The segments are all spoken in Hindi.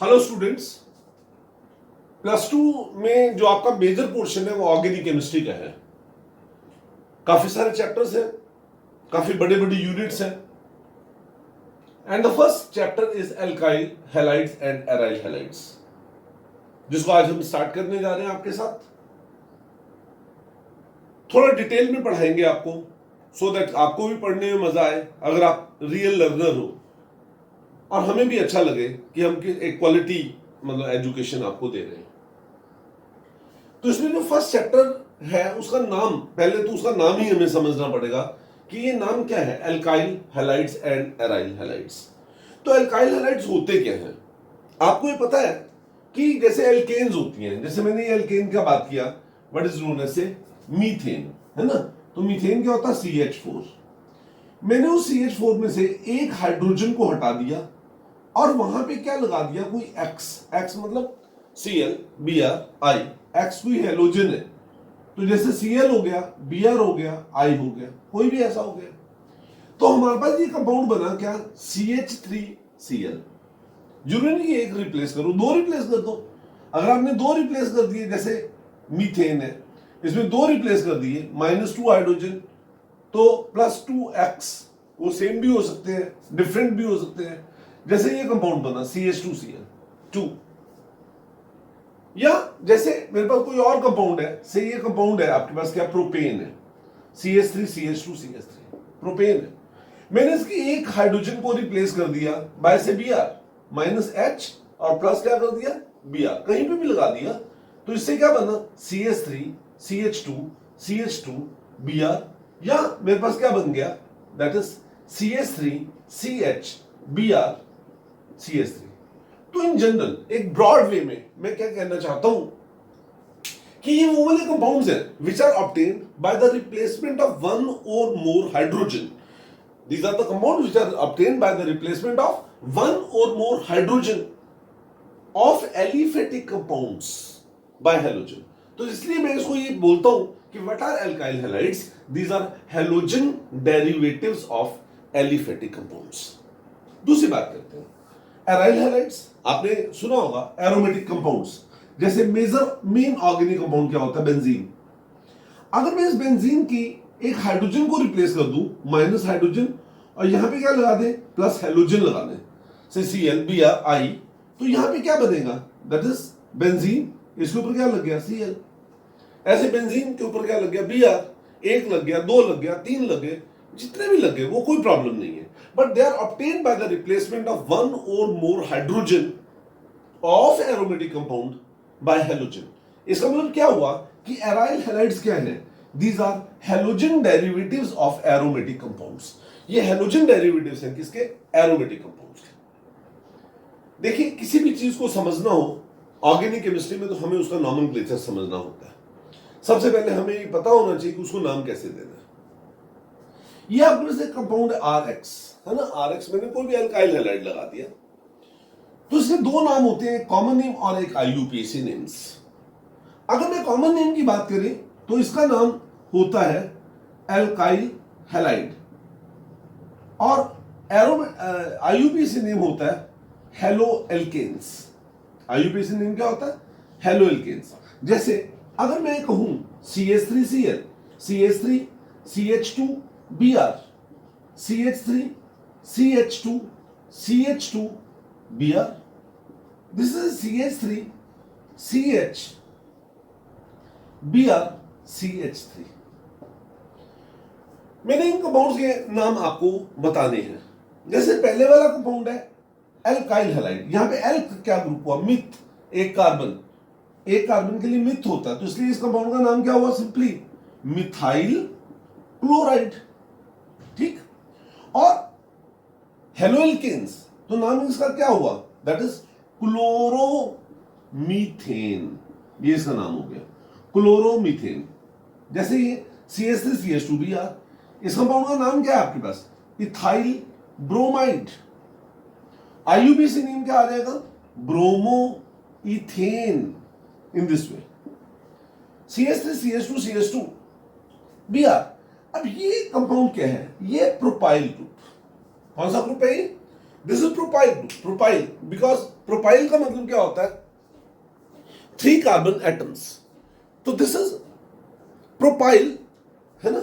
Hello students. प्लस टू में जो आपका मेजर पोर्शन है वो ऑर्गेनिक केमिस्ट्री का है। काफी सारे चैप्टर्स हैं, काफी बड़े बड़े यूनिट्स हैं। And the first chapter is alkyl halides and aryl halides, जिसको आज हम स्टार्ट करने जा रहे हैं आपके साथ। थोड़ा डिटेल में पढ़ाएंगे आपको, सो दैट आपको भी पढ़ने में मजा आए, अगर आप रियल लर्नर हो, और हमें भी अच्छा लगे कि हम एक क्वालिटी मतलब एजुकेशन आपको दे रहे हैं। तो इसमें जो फर्स्ट चैप्टर है उसका नाम, पहले तो उसका नाम ही हमें समझना पड़ेगा कि ये नाम क्या है, alkyl halides and aryl halides. तो एल्काइल हैलाइड्स होते क्या हैं? आपको ये पता है कि जैसे एल्केन्स होती हैं, जैसे मैंने ये एल्केन का बात किया, what is known as methane, है ना। तो मीथेन क्या होता है? CH4। मैंने उस CH4 में से एक हाइड्रोजन को हटा दिया और वहां पे क्या लगा दिया, कोई X मतलब Cl Br I, X कोई हेलोजन है। तो जैसे Cl हो गया, Br हो गया, I हो गया, कोई भी ऐसा हो गया। तो हमारे पास ये कंपाउंड बना क्या, CH3Cl। जरूरी नहीं एक रिप्लेस करो, दो रिप्लेस कर दो। अगर आपने दो रिप्लेस कर दिए, जैसे मीथेन है, इसमें दो रिप्लेस कर दिए, -2 हाइड्रोजन तो +2X, वो सेम भी हो सकते हैं, डिफरेंट भी हो सकते हैं। जैसे ये कंपाउंड बना CH2Cl2, या जैसे मेरे पास कोई और कंपाउंड है, से ये कंपाउंड है आपके पास क्या, प्रोपेन है, CH3CH2CH3 प्रोपेन है। मैंने इसकी एक हाइड्रोजन को रिप्लेस कर दिया बाय से Br, -H और प्लस क्या कर दिया, Br, कहीं पे भी लगा दिया। तो इससे क्या बना, CH3CH2CH2Br, या मेरे पास क्या बन गया, दैट इज CH3CHBrCH3। तो इन जनरल एक ब्रॉड वे में मैं क्या कहना चाहता हूं कि ये वो वाले कंपाउंड्स हैं which are obtained by the replacement of one or more hydrogen. These are the compounds which are obtained by the replacement of one or more hydrogen of aliphatic compounds by halogen. तो इसलिए मैं इसको ये बोलता हूं कि what are alkyl halides? These are halogen derivatives of aliphatic compounds. दूसरी बात करते हैं एराइल हैलाइड्स। आपने सुना होगा एरोमेटिक कंपाउंड्स, जैसे मेन ऑर्गेनिक कंपाउंड क्या होता है, बेंजीन। अगर मैं इस बेंजीन की एक हाइड्रोजन को रिप्लेस कर दूं, माइनस हाइड्रोजन, और यहां पे क्या लगा दे, प्लस हेलोजन लगा दे, से ClBrI, तो यहां पे क्या बनेगा, दैट इज बेंजीन। इसके ऊपर क्या लग गया, Cl। ऐसे बेंजीन के ऊपर क्या लग गया, Br। एक लग गया, दो लग गया, तीन लग गए, जितने भी लग गए वो कोई प्रॉब्लम नहीं है, but they are obtained by the replacement of one or more hydrogen of aromatic compound by halogen. इसका मतलब क्या हुआ कि एराइल हैलाइड्स क्या है, these are halogen derivatives of aromatic compounds. ये हेलोजन डेरिवेटिव्स हैं किसके, एरोमेटिक कंपाउंड्स के। देखिए किसी भी चीज को समझना हो ऑर्गेनिक केमिस्ट्री में, तो हमें उसका नॉमेनक्लेचर समझना होता है। सबसे पहले हमें ये पता होना चाहिए कि उसको नाम कैसे देना है। ये आपके पास एक कंपाउंड है RX, है ना, RX मैंने कोई भी एल्काइल हैलाइड लगा दिया, तो इसके दो नाम होते हैं, कॉमन नेम और एक IUPAC नेम्स। अगर मैं कॉमन नेम की बात करें तो इसका नाम होता है एल्काइल हैलाइड, और IUPAC नेम होता है हेलो एल्केन्स। IUPAC नेम क्या होता है, हेलो एल्केन्स। जैसे अगर मैं कहूं CH3Cl, CH3 CH2Br, CH3 CH2 CH2Br, this is CH3 CH Br CH3। मैंने इन कंपाउंड्स के नाम आपको बताने हैं। जैसे पहले वाला कंपाउंड है एल्काइल हैलाइड, यहां पे एल क्या ग्रुप हुआ, मिथ, एक कार्बन, एक कार्बन के लिए मिथ होता है, तो इसलिए इस कंपाउंड का नाम क्या हुआ, सिंपली मिथाइल क्लोराइड। ठीक, और हेलोएल्केन्स, तो नाम इसका क्या हुआ, दैट इज क्लोरोमीथेन, ये इसका नाम हो गया क्लोरोमीथेन। जैसे ये CH3CH2Br, इस कंपाउंड का नाम क्या है आपके पास, इथाइल ब्रोमाइड। IUPAC नेम क्या आ जाएगा, bromo ethane, in this way CH3CH2CH2Br। अब ये कंपाउंड क्या है, ये प्रोपाइल ग्रुप। कौन सा ग्रुप है ये, this is propyl group, propyl, because propyl का मतलब क्या होता है, 3 कार्बन एटम्स, तो दिस इज प्रोपाइल, है ना,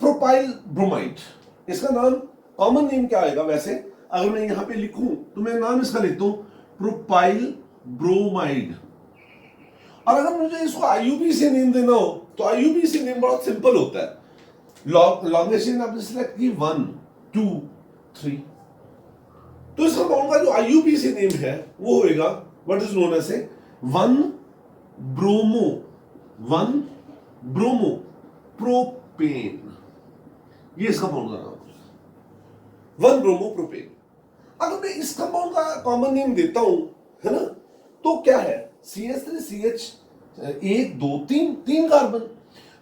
प्रोपाइल ब्रोमाइड। इसका नाम, कॉमन नेम क्या आएगा वैसे, अगर मैं यहां पे लिखूं तो मैं नाम इसका लिखता हूं प्रोपाइल ब्रोमाइड। और अगर मुझे इसको आईयूपीएसी नेम देना हो तो आईयूपीएसी नेम बहुत सिंपल होता है। लॉन्गेस्ट चेन आपने सिलेक्ट की 1 2 3, तो इस कंपाउंड का जो आईयूपीएसी नेम है वो होएगा what is known as 1 bromo 1 bromo propane, ये इस कंपाउंड का नाम है 1 ब्रोमो प्रोपेन। अगर मैं इस कंपाउंड का कॉमन नेम देता हूं, है ना, तो क्या है, CH3CH 1 2 3 कार्बन,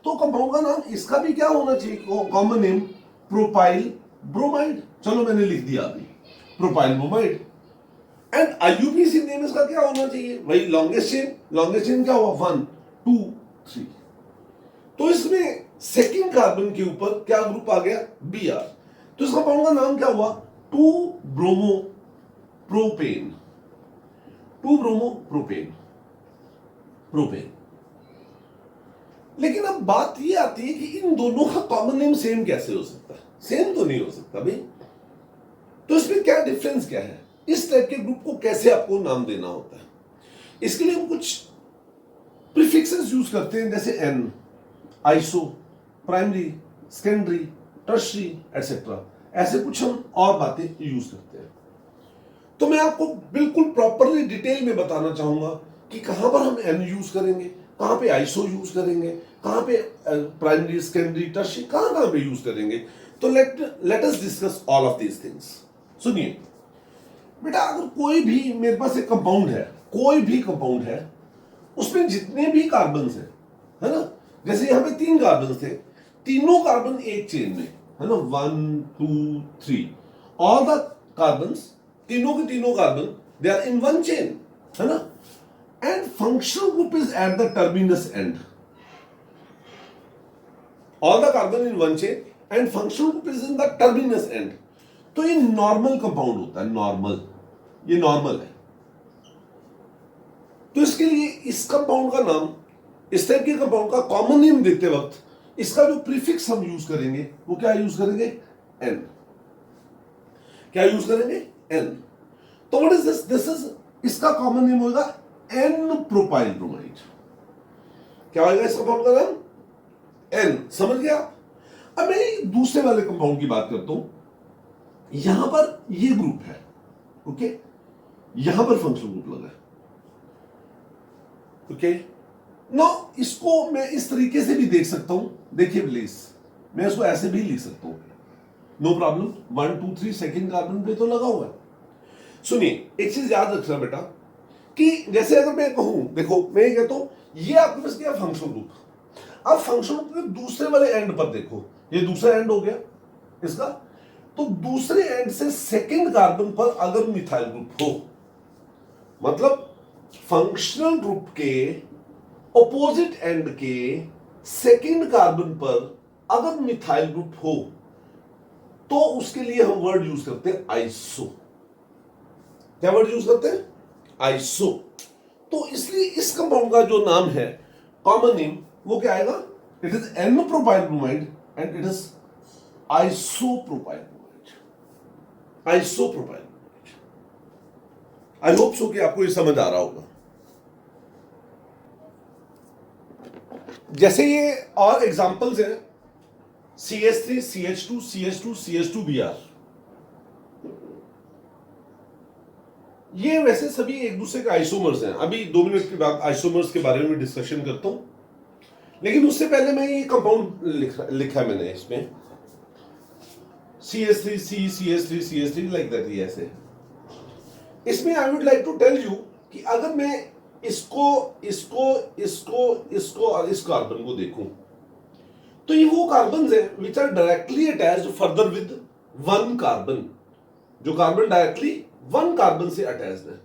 तो कंपाउंड का नाम इसका भी क्या होना चाहिए, कॉमन नेम प्रोपाइल ब्रोमाइड। चलो मैंने लिख दिया अभी propyl bromide. And IUPAC name इसका क्या होना चाहिए, वही लॉन्गेस्ट चेन क्या हुआ 1 2 3, तो इसमें सेकंड कार्बन के ऊपर क्या ग्रुप आ गया, Br, तो इस कंपाउंड का नाम क्या हुआ 2 bromo propane, 2 bromo propane, propane. लेकिन अब बात ये आती है कि इन दोनों का कॉमन नेम सेम कैसे हो सकता है, सेम तो नहीं हो सकता भाई, तो इसमें क्या डिफरेंस क्या है, इस टाइप के ग्रुप को कैसे आपको नाम देना होता है। इसके लिए हम कुछ प्रीफिक्सेस यूज करते हैं, जैसे n, iso, primary, secondary, tertiary et cetera, ऐसे कुछ हम और बातें यूज करते हैं। तो मैं आपको बिल्कुल प्रॉपरली डिटेल में बताना चाहूंगा कि कहां पर हम एन यूज करेंगे, कहां पे आइसो यूज करेंगे, कहां पे प्राइमरी, सेकेंडरी, टर्शरी, कहां पे यूज करेंगे। तो let us discuss all of these things. सुनिए बेटा, अगर कोई भी मेरे पास एक कंपाउंड है, कोई भी कंपाउंड है, उसमें जितने भी कार्बन है ना, जैसे यहां पे 3 कार्बन थे, तीनों कार्बन एक चेन में, है ना, 1 2 3, ऑल द कार्बन्स, तीनों के तीनों carbon they are in one chain, है ना, and functional group is at the terminus end, all the carbon in one chain and functional group is in the terminus end. तो ये नॉर्मल कंपाउंड होता है, नॉर्मल, ये नॉर्मल है। तो इसके लिए इस कंपाउंड का नाम, इस टाइप के कंपाउंड का कॉमन नेम देते वक्त इसका जो प्रीफिक्स हम यूज करेंगे वो क्या यूज करेंगे, एन। क्या यूज करेंगे, एन। तो what is this, this is, इसका कॉमन नेम होगा एन प्रोपाइल ब्रोमाइड। क्या होगा इस कंपाउंड का नाम, एन, समझ गया। अब मैं दूसरे वाले कंपाउंड की बात करता हूं, यहां पर ये ग्रुप है, ओके, यहां पर फंक्शनल ग्रुप लगा है, ओके। नो, इसको मैं इस तरीके से भी देख सकता हूं, देखिए प्लीज, मैं इसको ऐसे भी लिख सकता हूं, नो प्रॉब्लम, 1 2 3 सेकंड कार्बन पे तो लगा हुआ है। सुनिए एक चीज याद रखना बेटा, कि जैसे अगर मैं कहूं, देखो मैं ये कहता हूं ये आपके पास क्या फंक्शनल ग्रुप, अब फंक्शनल ग्रुप के दूसरे वाले एंड पर देखो, ये दूसरा एंड हो गया इसका, तो दूसरे एंड से सेकंड कार्बन पर अगर मिथाइल ग्रुप हो, मतलब फंक्शनल ग्रुप के ऑपोजिट एंड के सेकंड कार्बन पर अगर मिथाइल ग्रुप हो, तो उसके लिए हम वर्ड यूज करते हैं आइसो। क्या वर्ड यूज करते हैं, आइसो। तो इसलिए इस कंपाउंड का जो नाम है, कॉमन नेम, वो क्या आएगा, it is an propyl bromide and it is isopropyl bromide, isopropyl bromide. I hope so कि आपको ये समझ आ रहा होगा। जैसे ये और एग्जांपल्स हैं, CH3 CH2 CH2 CH2 Br, ये वैसे सभी एक दूसरे के आइसोमर्स हैं। अभी 2 मिनट के बाद आइसोमर्स के बारे में डिस्कशन करता हूं, लेकिन उससे पहले मैं ये कंपाउंड लिखा है मैंने इसमें, CH3 C CH3 CH3 like that, ये ऐसे। इसमें I would like to tell you कि अगर मैं इसको इसको इसको इसको और इस कार्बन को देखूं, तो ये वो कार्बन है which are directly attached further with one carbon, जो कार्बन डायरेक्टली वन कार्बन से अटैच्ड है।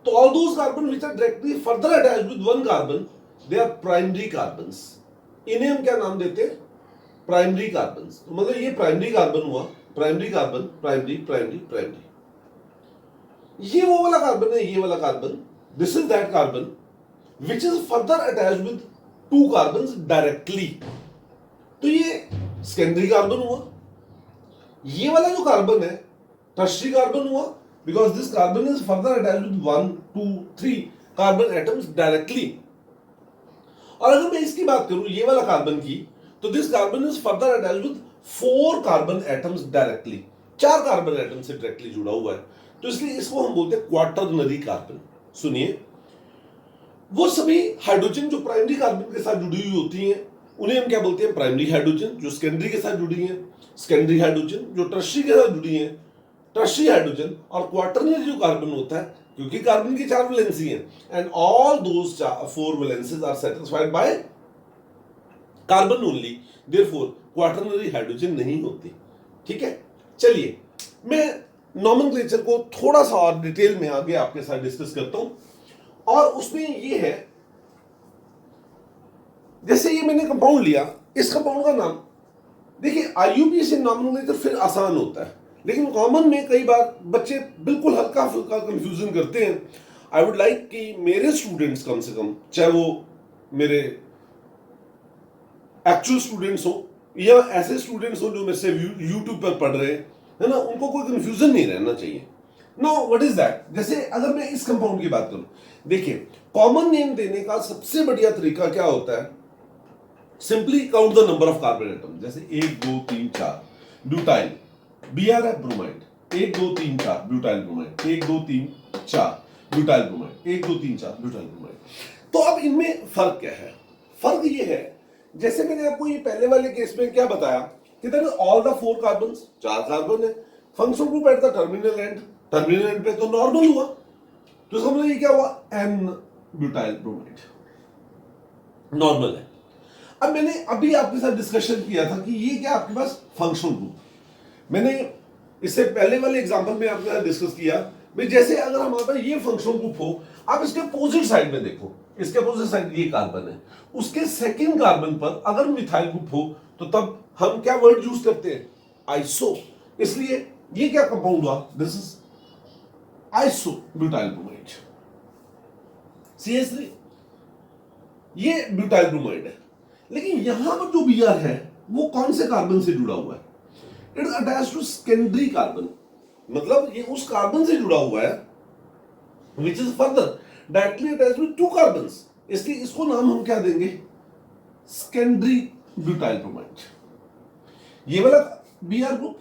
तो all those carbon which are directly further attached with one carbon, they are primary carbons. इन्हें हम क्या नाम देते हैं, प्राइमरी कार्बन्स। तो मतलब ये प्राइमरी कार्बन हुआ primary carbon, primary primary primary. ये वो वाला कार्बन है, ये वाला carbon, this is that carbon which is further attached with two carbon directly. तो ये सेकेंडरी कार्बन हुआ। ये वाला जो कार्बन है टर्शियरी कार्बन हुआ, because this carbon is further attached with 1 2 3 carbon atoms directly. और अगर मैं इसकी बात करूं ये वाला कार्बन की, तो this carbon is further attached with 4 carbon atoms directly. 4 carbon atom से डायरेक्टली जुड़ा हुआ है, तो इसलिए इसको हम बोलते हैं क्वाटरनरी कार्बन। सुनिए, वो सभी हाइड्रोजन जो प्राइमरी कार्बन के साथ जुड़ी हुई होती हैं उन्हें हम क्या बोलते हैं? Primary hydrogen. जो सेकेंडरी के साथ जुड़ी हैं सेकेंडरी हाइड्रोजन। जो टर्शियरी के साथ जुड़ी हैं टर्शियरी हाइड्रोजन। और क्वाटरनरी जो कार्बन होता है, क्योंकि कार्बन की 4 वैलेंसी हैं, and all those 4 valencies are satisfied by carbon only, therefore quaternary hydrogen नहीं होती। ठीक है, चलिए मैं नॉमेनक्लेचर को थोड़ा सा और डिटेल में आगे आपके साथ डिस्कस करता हूं। और उसमें ये है, जैसे ये मैंने कंपाउंड लिया, इस कंपाउंड का नाम देखिए, आईयूपीएसी नॉमेनक्लेचर फिर आसान होता है, लेकिन कॉमन में कई बार बच्चे बिल्कुल हल्का फुल्का कंफ्यूजन करते हैं। आई वुड लाइक कि मेरे स्टूडेंट्स कम से कम, चाहे वो मेरे एक्चुअल स्टूडेंट्स हो या ऐसे स्टूडेंट्स हो जो मेरे से यूट्यूब पर पढ़ रहे हैं, है ना, उनको कोई कंफ्यूजन नहीं रहना चाहिए। Now what is that? जैसे अगर मैं इस कंपाउंड की बात करूं, देखिए कॉमन नेम देने का सबसे बढ़िया तरीका क्या होता है? Simply count the number of carbon atom. जैसे 1 2 3 4 ब्यूटाइल, बीआर है bromide, 1 2 3 4 butyl bromide, 1 2 3 4 butyl bromide, 1 2 3 4 butyl bromide. तो अब इनमें फर्क क्या है? फर्क ये है, जैसे मैंने आपको ये पहले वाले केस में क्या बताया कि there is all the 4 carbon, 4 carbon है, functional group at the terminal end, terminal end पे तो नॉर्मल हुआ, तो इसका मतलब ये क्या हुआ? n ब्यूटाइल ब्रोमाइड नॉर्मल है। अब मैंने अभी आपके साथ डिस्कशन किया था कि ये क्या आपके पास फंक्शनल ग्रुप, मैंने इससे पहले वाले एग्जांपल में आपके साथ डिस्कस किया भाई, जैसे अगर हमारे पास ये फंक्शनल ग्रुप हो, आप इसके अपोजिट साइड में देखो, इसके अपोजिट साइड ये कार्बन है, उसके सेकंड कार्बन पर अगर मिथाइल ग्रुप हो, तो तब हम क्या वर्ड यूज करते हैं? आइसो। इसलिए ये क्या कंपाउंड हुआ? This is iso butyl bromide, CH3, ये ब्यूटाइल ब्रोमाइड है। लेकिन यहां पर जो Br है वो कौन से कार्बन से जुड़ा हुआ है? It is attached to secondary carbon, मतलब ये उस कार्बन से जुड़ा हुआ है which is further directly attached with 2 carbons, इसलिए इसको नाम हम क्या देंगे? Secondary butyl bromide. ये वाला Br ग्रुप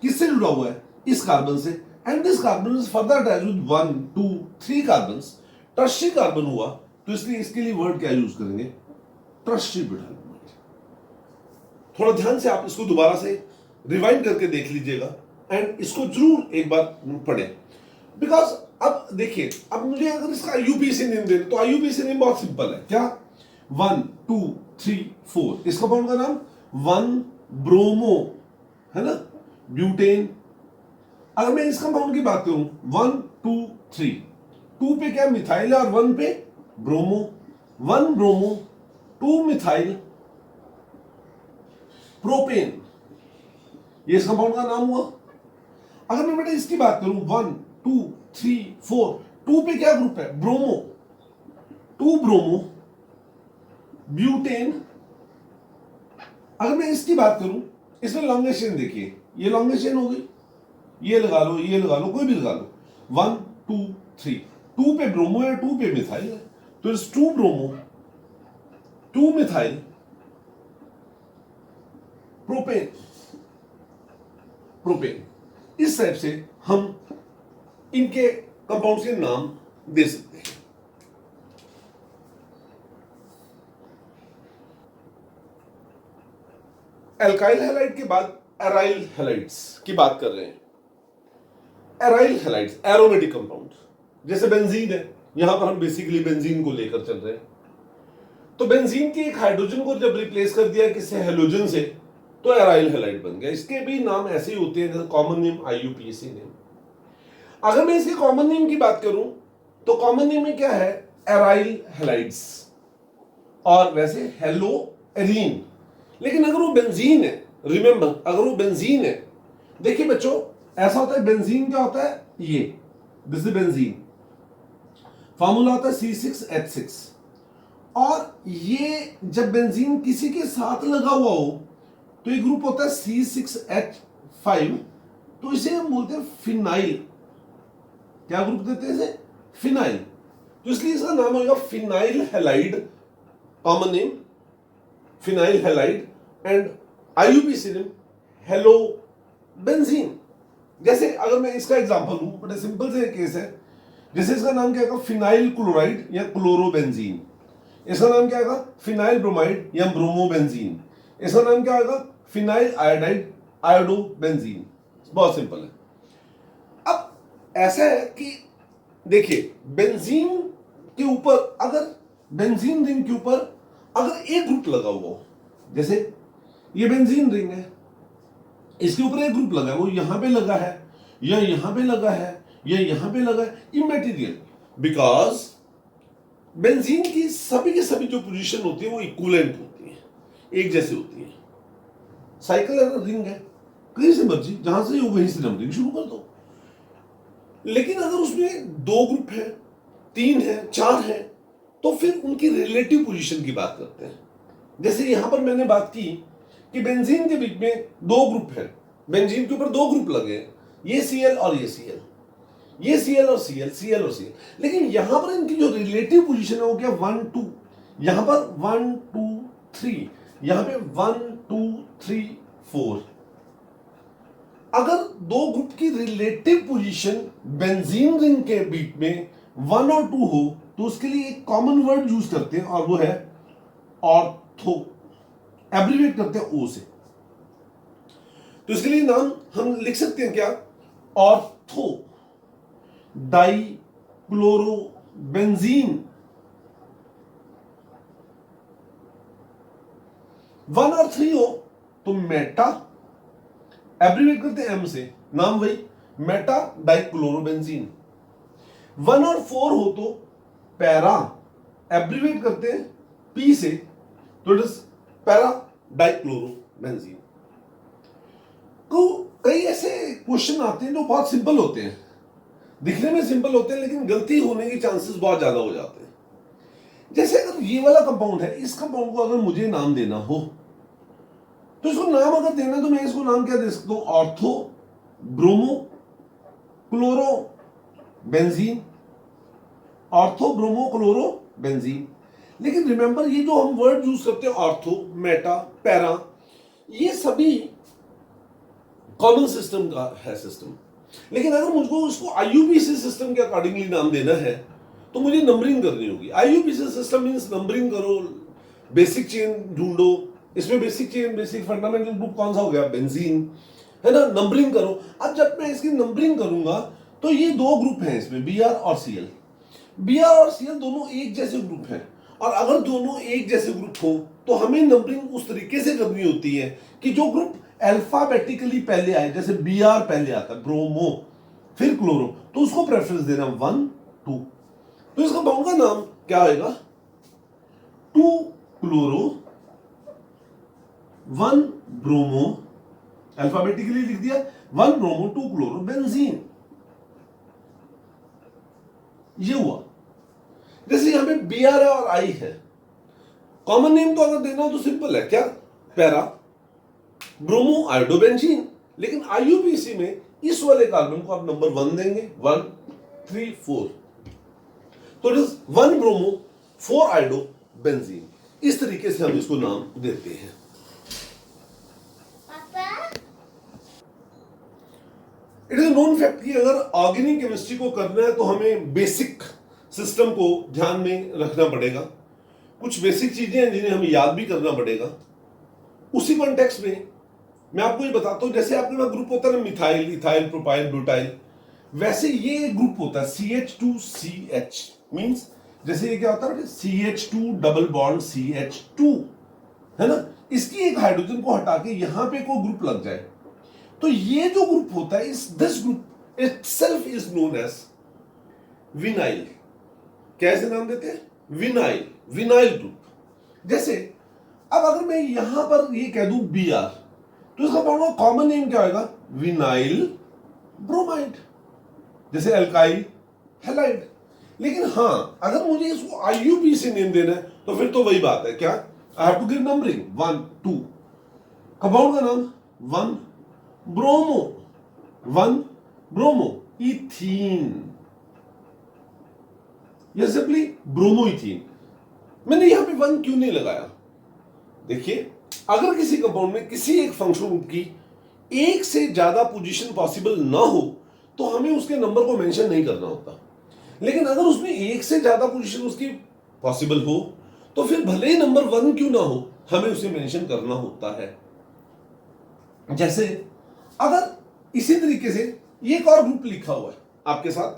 किससे जुड़ा हुआ है? इस कार्बन से, and this carbon is further attached with 1 2 3 carbons, tertiary carbon हुआ, तो इसलिए इसके लिए वर्ड क्या यूज करेंगे? Tertiary butyl bromide. थोड़ा ध्यान से आप इसको दोबारा से रिवाइंड करके देख लीजिएगा एंड इसको जरूर एक बार पढ़ें, बिकॉज अब देखिए, अब मुझे अगर इसका आईयूपीएसी नेम देना, तो आईयूपीएसी नेम बहुत सिंपल है, क्या? 1 2 3 4, इस कंपाउंड का नाम 1 ब्रोमो, है ना, ब्यूटेन। अगर मैं इस कंपाउंड की बात करूं 1 2 3, 2 पे क्या मिथाइल है और 1 पे ब्रोमो, 1 ब्रोमो 2 मिथाइल प्रोपेन, ये इस कंपाउंड का नाम हुआ। अगर मैं बेटा इसकी बात करूं 1 2 3 4, 2 पे क्या ग्रुप है? Bromo, 2 bromo butane. अगर मैं इसकी बात करूं, इसमें लॉन्गेस्ट चेन देखिए, ये लॉन्गेस्ट चेन हो गई, ये लगा लो, ये लगा लो, कोई भी लगा लो, 1 2 3, 2 पे ब्रोमो है, 2 पे मिथाइल है, तो इस 2 ब्रोमो 2 मिथाइल प्रोपेन, प्रोपेन। इस टाइप से हम इनके कंपाउंड्स के नाम दे सकते हैं। एल्काइल हैलाइड के बाद एराइल हैलाइड्स की बात कर रहे हैं। एराइल हैलाइड्स एरोमेटिक कंपाउंड, जैसे बेंजीन है, यहां पर हम बेसिकली बेंजीन को लेकर चल रहे हैं। तो बेंजीन के एक हाइड्रोजन को जब रिप्लेस कर दिया किसी हेलोजन से, तो एराइल हैलाइड बन गया। इसके भी नाम ऐसे ही होते हैं, जैसे कॉमन नेम आईयूपीएसी नेम। अगर मैं इसके कॉमन नेम की बात करूं, तो कॉमन नेम में क्या है? एराइल हैलाइड्स, और वैसे हेलो एरीन। लेकिन अगर वो बेंजीन है, रिमेंबर, अगर वो बेंजीन है देखिए बच्चों, ऐसा होता है, बेंजीन क्या होता है, ये दिस इज बेंजीन, फार्मूला होता है C6H6, और ये जब बेंजीन किसी के साथ लगा हुआ हो तो एक ग्रुप होता है C6H5, तो इसे हम बोलते हैं फिनाइल। क्या ग्रुप देते हैं इसे, फिनाइल। तो इसलिए इसका नाम होगा phenyl halide, common name phenyl halide, and IUPAC name hello benzene. जैसे अगर मैं इसका एग्जांपल लूं, बड़े सिंपल से केस है, जैसे इसका नाम क्या है, फिनाइल क्लोराइड या क्लोरोबेंजीन। इसका नाम क्या है, फिनाइल ब्रोमाइड या ब्रोमोबेंजीन। इसका नाम क्या होगा, फिनाइल आयोडाइड आयोडोबेंजीन। बहुत सिंपल है। अब ऐसा है कि देखिए, बेंजीन के ऊपर, अगर बेंजीन रिंग के ऊपर अगर एक ग्रुप लगा हुआ हो, जैसे ये बेंजीन रिंग है, इसके ऊपर एक ग्रुप लगा है, वो यहां पे लगा है या यहां पे लगा है या यहां पे लगा है, इमैटेरियल, बिकॉज बेंजीन की सभी जो पोजीशन होती है वो इक्विवेलेंट होती है, एक जैसी होती है। साइकिल रिंग है, कहीं से मर्जी जहां से हो वहीं से नंबरिंग शुरू कर दो। लेकिन अगर उसमें दो ग्रुप है, तीन है, चार है, तो फिर उनकी रिलेटिव पोजीशन की बात करते हैं। जैसे यहां पर मैंने बात की कि बेंजीन के बीच में दो ग्रुप है, बेंजीन के ऊपर दो ग्रुप लगे हैं, ये Cl और ये Cl, ये Cl और Cl, Cl और Cl, लेकिन यहां पर इनकी जो रिलेटिव पोजीशन है वो क्या, 1 2, यहां पर 1 2 3, यहां पे 1 2 3 4। अगर दो ग्रुप की रिलेटिव पोजीशन बेंजीन रिंग के बीच में 1 और 2 हो तो उसके लिए एक कॉमन वर्ड यूज करते हैं और वो है ऑर्थो, एब्रीवेट करते हैं O से। तो इसके लिए नाम हम लिख सकते हैं क्या, ऑर्थो डाई क्लोरोबेंजीन। 1 और 3 हो तो मेटा, एब्रीवेट करते हैं M से, नाम वही मेटा डाइक्लोरोबेंजीन। 1 और 4 हो तो पैरा, एब्रीवेट करते हैं P से, तो इट इज पैरा डाइक्लोरोबेंजीन। तो कई ऐसे क्वेश्चन आते हैं जो बहुत सिंपल होते हैं, दिखने में सिंपल होते हैं, लेकिन गलती होने के चांसेस बहुत ज्यादा हो जाते हैं। जैसे अगर ये वाला कंपाउंड है, इस कंपाउंड को अगर मुझे नाम देना हो तो इसको नाम अगर देना तो मैं इसको नाम क्या दे सकता हूं, ortho bromo chloro benzene, ortho bromo chloro benzene. लेकिन रिमेंबर, ये जो हम वर्ड यूज करते हैं ऑर्थो, मेटा, पैरा, ये सभी कॉमन सिस्टम का है सिस्टम। लेकिन अगर मुझको उसको IUPAC सिस्टम के अकॉर्डिंगली नाम देना है तो मुझे नंबरिंग करनी होगी। IUPAC सिस्टम मींस नंबरिंग करो, बेसिक चेन ढूंढो, इसमें basic chain, basic fundamental group कौन सा हो गया, बेंजीन, है ना, नंबरिंग करो। अब जब मैं इसकी नंबरिंग करूंगा तो ये दो ग्रुप हैं इसमें, Br और Cl। Br और Cl दोनों एक जैसे ग्रुप हैं, और अगर दोनों एक जैसे ग्रुप हो तो हमें नंबरिंग उस तरीके से करनी होती है कि जो ग्रुप अल्फाबेटिकली पहले आए, जैसे Br पहले आता है, ब्रोमो फिर क्लोरो, तो उसको प्रेफरेंस देना 1 2। तो इस कंपाउंड का नाम क्या आएगा, 2 क्लोरो 1 ब्रोमो, अल्फाबेटिकली लिख दिया, 1 ब्रोमो 2 क्लोरो बेंजीन। ये हुआ। जैसे यहां पे Br है और I है, कॉमन नेम तो अगर देना हो तो सिंपल है, क्या, पैरा ब्रोमो आयोडोबेंजीन। लेकिन IUPAC में इस वाले कार्बन को आप नंबर 1 देंगे, 1 3 4, तो इट इज 1 ब्रोमो 4 आयोडोबेंजीन। इस तरीके से हम इसको नाम देते हैं। इट इज नोन फैक्ट कि अगर ऑर्गेनिक केमिस्ट्री को करना है तो हमें बेसिक सिस्टम को ध्यान में रखना पड़ेगा। कुछ बेसिक चीजें हैं जिन्हें हमें याद भी करना पड़ेगा। उसी कॉन्टेक्स्ट में मैं आपको ये बताता हूं, जैसे आपके पास ग्रुप होता है ना, मिथाइल, इथाइल, प्रोपाइल, ब्यूटाइल, वैसे ये ग्रुप होता है CH2CH, मींस जैसे ये क्या होता है, CH2 डबल बॉन्ड CH2, है ना, इसकी एक हाइड्रोजन को हटा के यहां पे कोई ग्रुप लग जाए तो ये जो ग्रुप होता है, इस this group itself is known as vinyl. कैसे नाम देते हैं, विनाइल, विनाइल ग्रुप। जैसे अब अगर मैं यहां पर ये कह दूं Br, तो इसका कॉमन नेम क्या होगा, विनाइल ब्रोमाइड, जैसे अल्काइल हैलाइड। लेकिन हाँ, अगर मुझे इसको IUPAC नेम देना है तो फिर तो वही बात है, क्या I have to give numbering 1 2। Compound का नाम 1 ब्रोमो, 1 ब्रोमो इथीन, या सिंपली ब्रोमो इथीन। मैंने यहां पे 1 क्यों नहीं लगाया? देखिए, अगर किसी कंपाउंड में किसी एक फंक्शनल ग्रुप की एक से ज्यादा पोजीशन पॉसिबल ना हो तो हमें उसके नंबर को मेंशन नहीं करना होता। लेकिन अगर उसमें एक से ज्यादा पोजीशन उसकी पॉसिबल हो तो फिर भले ही नंबर 1 क्यों ना हो, हमें उसे मेंशन करना होता है। जैसे अगर इसी तरीके से ये एक और ग्रुप लिखा हुआ है आपके साथ,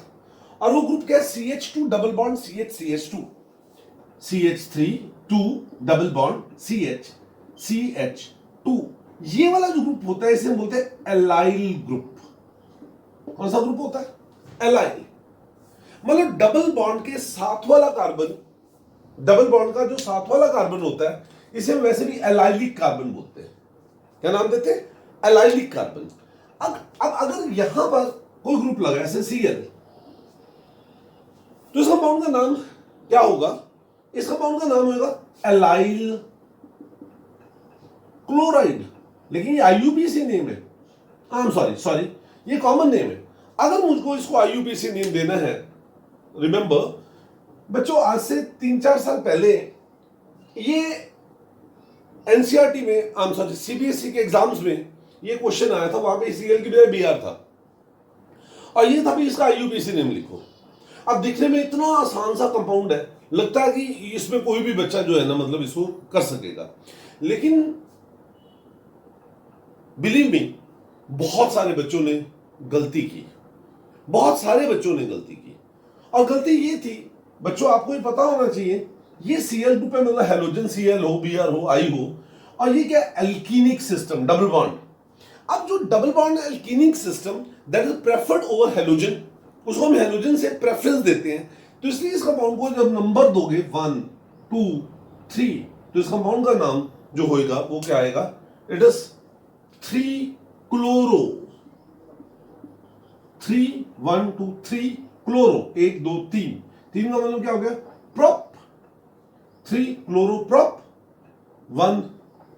और वो ग्रुप क्या है? CH2 double bond CH CH3 2 double bond CH2। ये वाला जो ग्रुप होता है इसे हम बोलते हैं एलाइल ग्रुप। कौन सा ग्रुप होता है? एलाइल। मतलब डबल बॉन्ड के साथ वाला कार्बन, डबल बॉन्ड का जो साथ वाला कार्बन होता है इसे हम वैसे भी एलाइलिक कार्बन बोलते हैं। क्या नाम देते हैं? Allylic carbon. अब अगर यहां पर कोई ग्रुप लगा ऐसे Cl, तो इस कंपाउंड का नाम क्या होगा? इस कंपाउंड का नाम होगा एलाइल क्लोराइड। लेकिन ये IUPAC नेम है, आई एम सॉरी, ये कॉमन नेम है। अगर मुझको इसको IUPAC नेम देना है, रिमेंबर बच्चों, आज से 3-4 साल पहले ये NCERT में, आई एम सॉरी, CBSE के एग्जाम्स में ये क्वेश्चन आया था। वहां पे Cl की बजाय Br था, और ये था भी इसका IUPAC नेम लिखो। अब दिखने में इतना आसान सा कंपाउंड है, लगता है कि इसमें कोई भी बच्चा जो है ना, मतलब इसको कर सकेगा। लेकिन बिलीव मी, बहुत सारे बच्चों ने गलती की, बहुत सारे बच्चों ने गलती की। और गलती ये थी बच्चों, आपको ये पता होना चाहिए, ये Cl ग्रुप है, मतलब हेलोजन Cl हो, Br हो, I हो, और ये क्या? Alkenic system, double bond. अब जो double bond alkenic system that is preferred over halogen, उसको हम हेलोजन से प्रेफरेंस देते हैं। तो इसलिए इस कंपाउंड को जब नंबर दोगे 1 2 3, तो इस कंपाउंड का नाम जो होगा वो क्या आएगा? इट इज 3 क्लोरो, 3 1 2 3 क्लोरो, 1 2 3, 3 का मतलब क्या हो गया? Prop, 3 chloro prop 1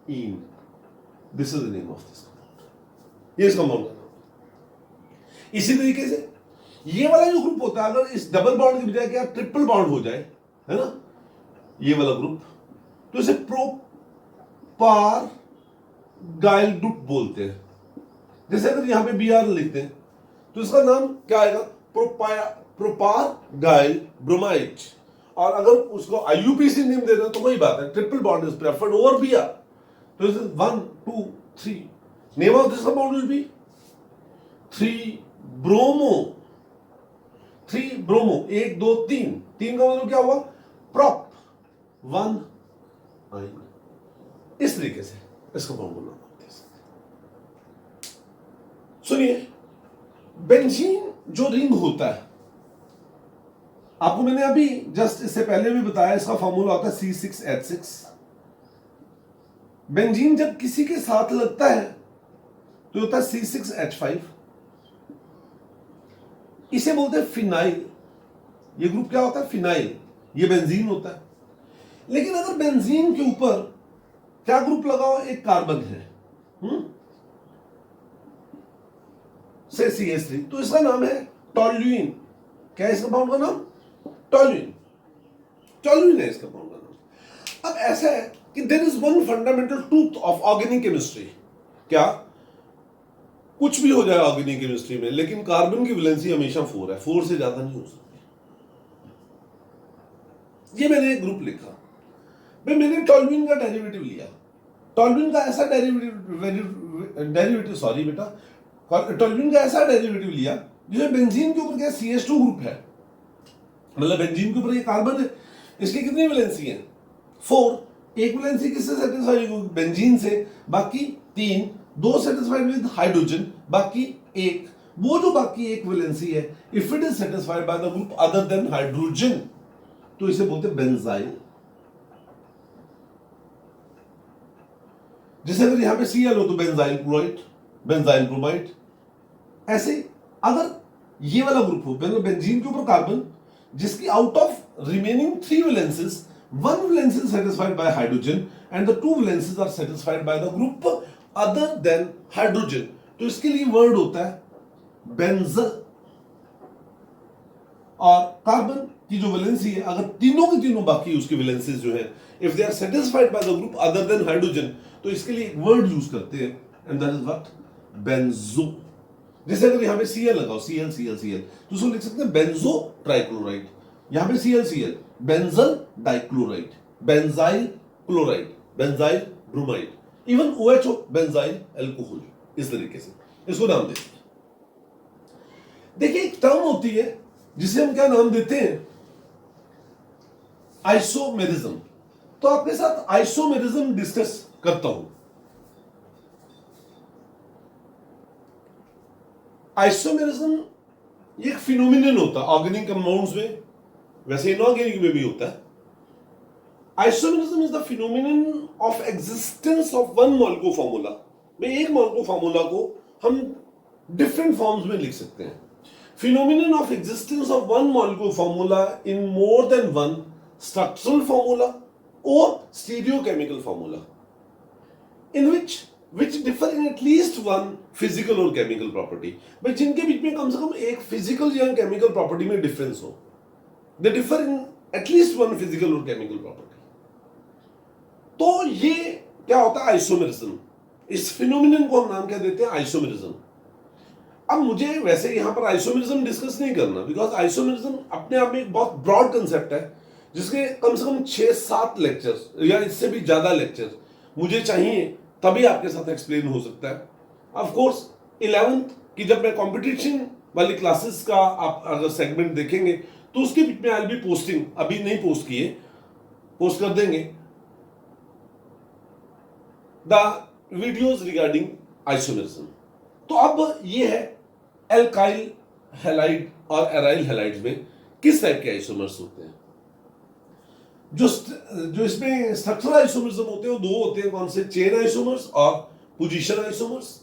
in. This is the name of this compound. ये इस कंपाउंड का नाम। इसी तरीके से ये वाला जो ग्रुप होता है, अगर इस डबल बॉन्ड की बजाय क्या ट्रिपल बॉन्ड हो जाए, है ना, ये वाला ग्रुप, तो इसे प्रोपार गाइल ग्रुप बोलते हैं। जैसे अगर यहां पे Br लिखते हैं तो इसका नाम क्या आएगा? प्रोपार गाइल ब्रोमाइड। और अगर उसको IUPAC नेम दे दें तो वही बात है, triple bond is preferred over Br। तो इस 1 2 3, name of this compound will be 3 bromo, 3 bromo, 1 2 3, 3 का मतलब क्या हुआ? प्रोप 1 आइन। इस तरीके से इसको कंपाउंड बोलना होता है। सुनिए, बेंजीन जो रिंग होता है, आपको मैंने अभी जस्ट इससे पहले भी बताया, इसका फॉर्मूला होता है C6H6। बेंजीन जब किसी के साथ लगता है तो होता है C6H5। इसे बोलते हैं फिनाइल। ये ग्रुप क्या होता है? फिनाइल। ये बेंजीन होता है। लेकिन अगर बेंजीन के ऊपर क्या ग्रुप लगा हो? एक कार्बन है, से CH3, तो इसका नाम है टॉल्यूइन। क्या है इस कंपाउंड का नाम? टॉल्यूइन। टॉल्यूइन है इस कंपाउंड का नाम। अब ऐसा है कि there is one fundamental truth of organic chemistry. क्या? कुछ भी हो जाए ऑर्गेनिक केमिस्ट्री में, लेकिन कार्बन की वैलेंसी हमेशा 4 है, 4 से ज्यादा नहीं हो सकती। ये मैंने एक ग्रुप लिखा, मैंने टॉल्यूइन का डेरिवेटिव लिया। टॉल्यूइन का ऐसा डेरिवेटिव सॉरी बेटा, टॉल्यूइन का ऐसा डेरिवेटिव लिया जिसमें बेंजीन के ऊपर क्या CH2 ग्रुप है, मतलब बेंजीन के ऊपर ये कार्बन है। इसकी कितनी वैलेंसी है? 4। एक वैलेंसी किससे सेटिस्फाई होगी? बेंजीन से। बाकी 3, 2 सेटिस्फाइड विद हाइड्रोजन, बाकी 1। वो जो बाकी एक वैलेंसी है, if it is satisfied by the group other than hydrogen, तो इसे बोलते हैं बेंजाइल। जैसे अगर यहां पे Cl हो तो बेंजाइल क्लोराइड, बेंजाइल ब्रोमाइड। ऐसे अगर ये वाला ग्रुप हो, मतलब बेंजीन के ऊपर कार्बन, जिसकी out of remaining 3 valences 1 valence is satisfied by hydrogen and the 2 valences are satisfied by the group other than hydrogen, तो इसके लिए वर्ड होता है बेंजल। और कार्बन की जो वैलेंसी है, अगर तीनों के तीनों बाकी उसकी वैलेंसीज जो है, if they are satisfied by the group other than hydrogen, तो इसके लिए एक वर्ड यूज करते हैं and that is what, benzo. जैसे अगर यहां पे Cl लगाओ, Cl तो उसको लिख सकते हैं बेंजो ट्राइक्लोराइड, यहां पे Cl benzyl dichloride, benzyl chloride, benzyl bromide, even OHO benzyl alcohol, इस तरीके से इसको नाम देते हैं। देखिए एक टर्म होती है जिसे हम क्या नाम देते हैं, आइसोमेरिज्म। तो आपके साथ आइसोमेरिज्म डिस्कस करता हूं। आइसोमेरिज्म एक फिनोमिनन होता है ऑर्गेनिक कंपाउंड्स में, वैसे इनऑर्गेनिक में भी होता है। Isomerism is the phenomenon of existence of one molecule formula. में एक मॉलिक्यूल फार्मूला को हम डिफरेंट फॉर्म्स में लिख सकते हैं। Phenomenon of existence of one molecule formula in more than one structural formula or stereochemical formula, in which differ in at least one physical or chemical property। भाई जिनके बीच में कम से कम एक physical या chemical property में difference हो, they differ in at least one physical or chemical property। तो ये क्या होता है आइसोमेरिज्म। इस फिनोमिनन को हम नाम क्या देते हैं, आइसोमेरिज्म। अब मुझे वैसे यहां पर आइसोमेरिज्म डिस्कस नहीं करना, बिकॉज आइसोमेरिज्म अपने आप में एक बहुत ब्रॉड कंसेप्ट है, जिसके कम से कम 6-7 लेक्चर या इससे भी ज्यादा लेक्चर मुझे चाहिए, तभी आपके साथ एक्सप्लेन हो सकता है। ऑफ कोर्स 11th की जब मैं कंपटीशन वाली क्लासेस का आप अगर सेगमेंट देखेंगे तो उसके बीच में आई बी पोस्टिंग, अभी नहीं पोस्ट किए, पोस्ट कर देंगे, द वीडियोज रिगार्डिंग आइसोमेरिज्म। तो अब ये है एल्काइल हैलाइड और एराइल हैलाइड्स में किस टाइप के आइसोमर्स होते हैं। जो इसमें स्ट्रक्चरल आइसोमर्स होते हैं वो दो होते हैं, कौन से, चेन आइसोमर्स और पोजीशन आइसोमर्स।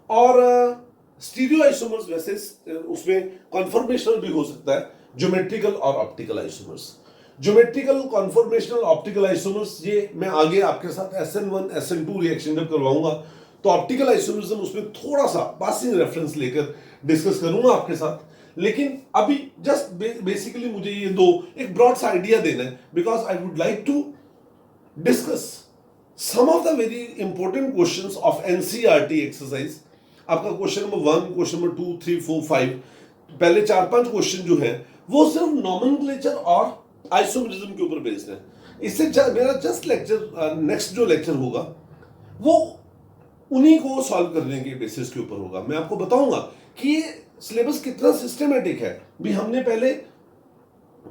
और स्टीरियो आइसोमर्स वैसे उसमें कॉन्फॉर्मेशनल भी हो सकता है, ज्योमेट्रिकल और optical isomers. Geometrical, conformational, optical isomers ये मैं आगे आपके साथ SN1 SN2 रिएक्शन जब करवाऊंगा तो ऑप्टिकल आइसोमरिज्म उसमें थोड़ा सा पासिंग रेफरेंस लेकर डिस्कस करूंगा आपके साथ। लेकिन अभी जस्ट बेसिकली मुझे ये दो एक ब्रॉड सा आइडिया देना है, because I would like to discuss some of the very important questions of NCERT exercise. आपका क्वेश्चन नंबर 1, क्वेश्चन नंबर 2, 3, 4, 5, पहले 4-5 क्वेश्चन जो है वो सिर्फ नॉमेनक्लेचर और आइसोमरिज्म के ऊपर बेस्ड है। इससे मेरा जस्ट लेक्चर, नेक्स्ट जो लेक्चर होगा वो उन्हीं को सॉल्व करने के बेसिस के ऊपर होगा। मैं आपको बताऊंगा कि ये सिलेबस कितना सिस्टमेटिक है। भी हमने पहले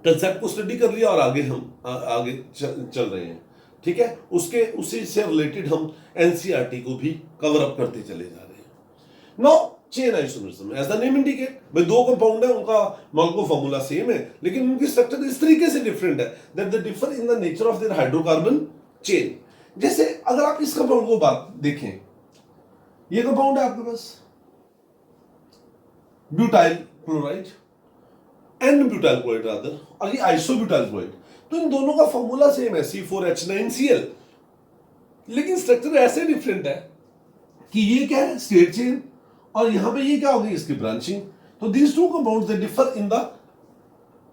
कंसेप्ट को स्टडी कर लिया और आगे हम आगे चल रहे हैं, ठीक है। उसी से रिलेटेड हम NCERT को भी कवर अप करते चले जा रहे हैं। Now chain isomerism, as the name indicate, भाई दो कंपाउंड है, उनका मॉलिक्यूलर फार्मूला सेम है, लेकिन उनकी स्ट्रक्चर इस तरीके से डिफरेंट है that they differ in the nature of their hydrocarbon chain. जैसे अगर आप इस कंपाउंड को बात देखें, ये कंपाउंड है आपके पास butyl chloride, n butyl chloride rather, और ये आइसोब्यूटाइल क्लोराइड। तो इन दोनों का फॉर्मूला सेम है, C4H9Cl, लेकिन स्ट्रक्चर ऐसे डिफरेंट है कि ये क्या है, स्ट्रेट चेन, और यहां पे ये क्या होगी, इसकी ब्रांचिंग। तो these two compounds they differ in the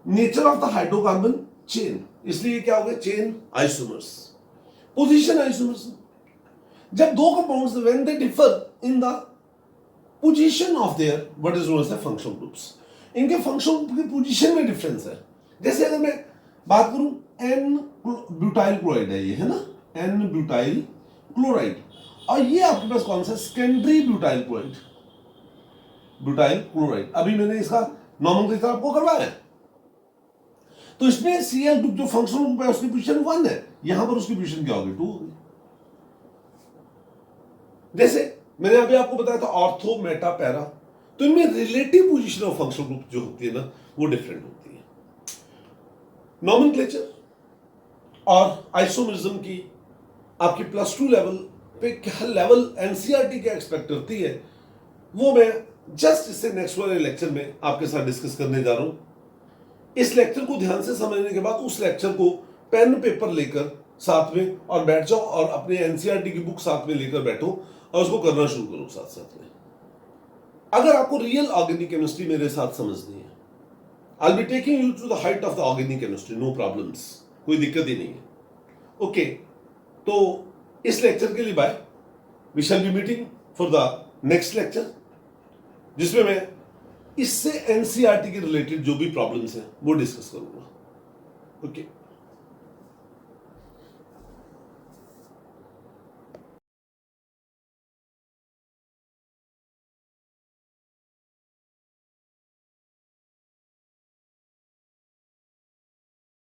nature of the hydrocarbon chain, इसलिए क्या हो गया, चेन आइसोमर्स। पोजीशन आइसोमर्स, जब दो compounds when they differ in the position of their what is known as the functional groups, इनके फंक्शनल की पोजीशन में डिफरेंस है। जैसे अगर मैं बात करूं, एन ब्यूटाइल क्लोराइड है, ये है ना, एन ब्यूटाइल क्लोराइड, और ये आपके पास कौन सा, secondary butyl chloride, butyl chloride. अभी मैंने इसका नॉमेनक्लेचर आपको करवाया है। तो इसमें Cl ग्रुप जो फंक्शनल ग्रुप है उसकी पोजीशन 1 है, यहां पर उसकी पोजीशन क्या होगी, 2 होगी। जैसे मैंने अभी आपको बताया था ऑर्थो, मेटा, पैरा, तो इनमें relative position of functional group जो होती है ना, वो डिफरेंट होती है। नॉमेनक्लेचर और आइसोमरिज्म की आपकी +2 लेवल पे क्या लेवल NCERT क्या एक्सपेक्ट करती है, वो मैं जस्ट इससे नेक्स्ट वाले लेक्चर में आपके साथ डिस्कस करने जा रहा हूं। इस लेक्चर को ध्यान से समझने के बाद उस लेक्चर को पेन पेपर लेकर साथ में और बैठ जाओ और अपने एनसीईआरटी की बुक साथ में लेकर बैठो और उसको करना शुरू करो साथ साथ में। अगर आपको रियल ऑर्गेनिक केमिस्ट्री मेरे साथ समझनी है, I will be taking you to the height of the organic chemistry, no problems, कोई दिक्कत ही नहीं है। ओके, तो इस लेक्चर के लिए bye, we shall be meeting for the next lecture, जिसमें मैं इससे एनसीईआरटी के रिलेटेड जो भी प्रॉब्लम्स हैं वो डिस्कस करूंगा। ओके।